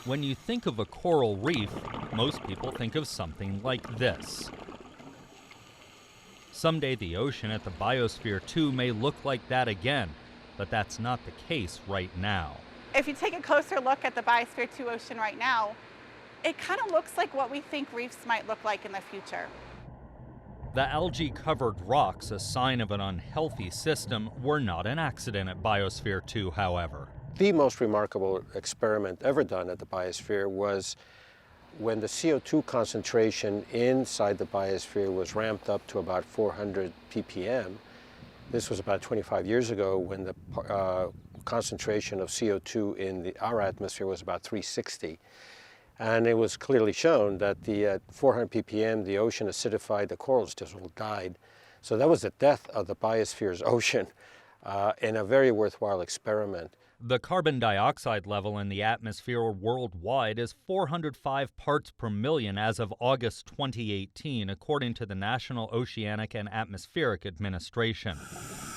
When you think of a coral reef, most people think of something like this. Someday the ocean at the Biosphere 2 may look like that again, but that's not the case right now. If you take a closer look at the Biosphere 2 ocean right now, it kind of looks like what we think reefs might look like in the future. The algae-covered rocks, a sign of an unhealthy system, were not an accident at Biosphere 2, however. The most remarkable experiment ever done at the Biosphere was when the CO2 concentration inside the Biosphere was ramped up to about 400 ppm. This was about 25 years ago when the concentration of CO2 in our atmosphere was about 360. And it was clearly shown that at 400 ppm, the ocean acidified, the corals just all died. So that was the death of the Biosphere's ocean in a very worthwhile experiment. The carbon dioxide level in the atmosphere worldwide is 405 parts per million as of August 2018, according to the National Oceanic and Atmospheric Administration.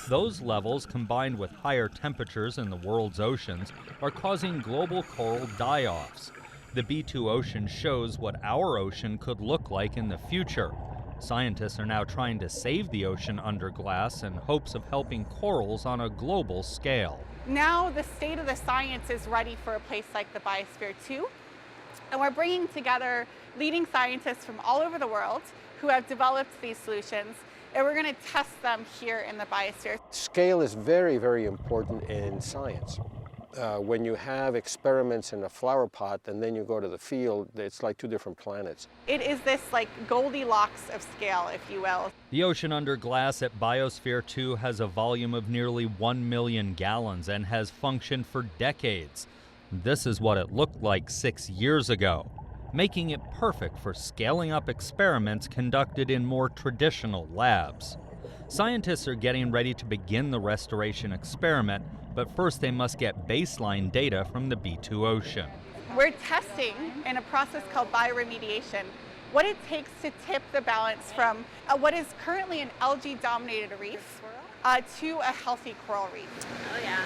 Those levels, combined with higher temperatures in the world's oceans, are causing global coral die-offs. The B2 ocean shows what our ocean could look like in the future. Scientists are now trying to save the ocean under glass in hopes of helping corals on a global scale. Now the state of the science is ready for a place like the Biosphere 2, and we're bringing together leading scientists from all over the world who have developed these solutions, and we're going to test them here in the Biosphere. Scale is very, very important in science. When you have experiments in a flower pot and then you go to the field, it's like two different planets. It is this like Goldilocks of scale, if you will. The ocean under glass at Biosphere 2 has a volume of nearly 1 million gallons and has functioned for decades. This is what it looked like 6 years ago, making it perfect for scaling up experiments conducted in more traditional labs. Scientists are getting ready to begin the restoration experiment, but first they must get baseline data from the B2 ocean. We're testing, in a process called bioremediation, what it takes to tip the balance from what is currently an algae-dominated reef to a healthy coral reef. Oh yeah.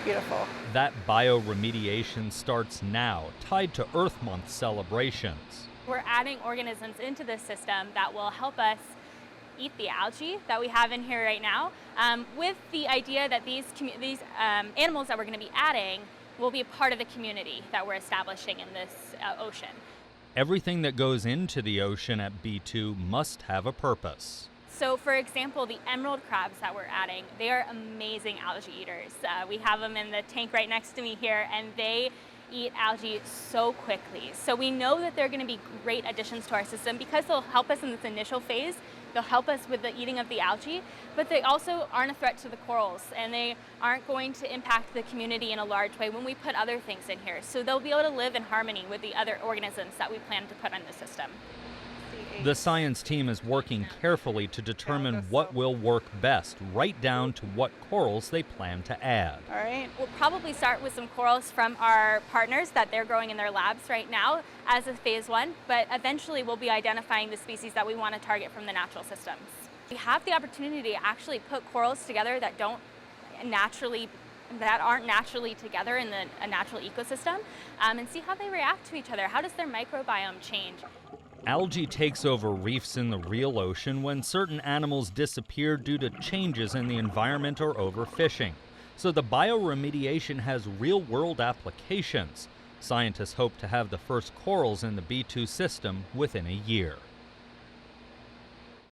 Beautiful. That bioremediation starts now, tied to Earth Month celebrations. We're adding organisms into this system that will help us eat the algae that we have in here right now, with the idea that these animals that we're going to be adding will be a part of the community that we're establishing in this ocean. Everything that goes into the ocean at B2 must have a purpose. So for example, the emerald crabs that we're adding, they are amazing algae eaters. We have them in the tank right next to me here, and they eat algae so quickly. So we know that they're going to be great additions to our system because they'll help us in this initial phase. They'll help us with the eating of the algae, but they also aren't a threat to the corals, and they aren't going to impact the community in a large way when we put other things in here. So they'll be able to live in harmony with the other organisms that we plan to put in the system. The science team is working carefully to determine what will work best, right down to what corals they plan to add. All right. We'll probably start with some corals from our partners that they're growing in their labs right now as a phase one, but eventually we'll be identifying the species that we want to target from the natural systems. We have the opportunity to actually put corals together that aren't naturally together in a natural ecosystem, and see how they react to each other. How does their microbiome change? Algae takes over reefs in the real ocean when certain animals disappear due to changes in the environment or overfishing. So the bioremediation has real-world applications. Scientists hope to have the first corals in the B2 system within a year.